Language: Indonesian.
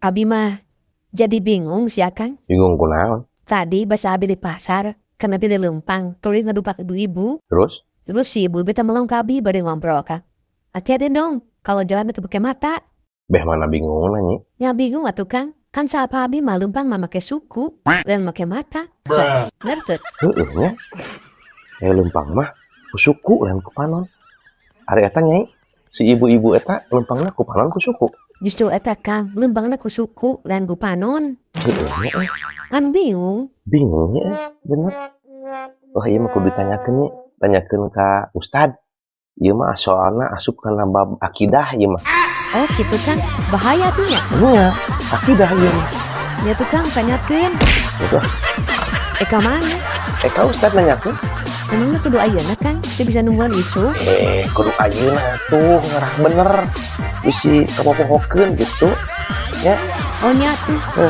Abi mah jadi bingung sih Kang. Bingung kunaon? Tadi bahasa abi di pasar, karena abi di lempang, tuli ngedupak ibu-ibu. Terus si ibu beta melengkapi bari ngobrol Kang. Hati-hati dong, kalau jalan itu pakai mata. Beh mana bingung nanya? Ya bingung atuh Kang. Kan saat abi mah lempang mah make suku dan make mata. So, ngerti? Nya. Lempang mah kusuku dan kupanon. Ari eta nyai. Si ibu-ibu eta lempangna kupanon kusuku. Justru eta Kang, lempangna ku suku dan ku panon. Nya. Kan bingung. Bingung ya, bener. Wah iya mah kudu ditanyakeun nya. Tanyakeun ka Ustad. Ieu mah soalna asup kana bab akidah ieu mah. Oh gitu Kang, bahaya tuh ya. Nya, akidah ieu mah. Ya tuh Kang, tanyakeun. Gitu. Ka mana? Ka Ustad nanyakeun. Emangnya kudu ayeuna Kang? Dia bisa nungguan isu? Kudu ayeuna tuh ngarah bener. Bisi kapopohokeun gitu. Ya. Oh nya tuh.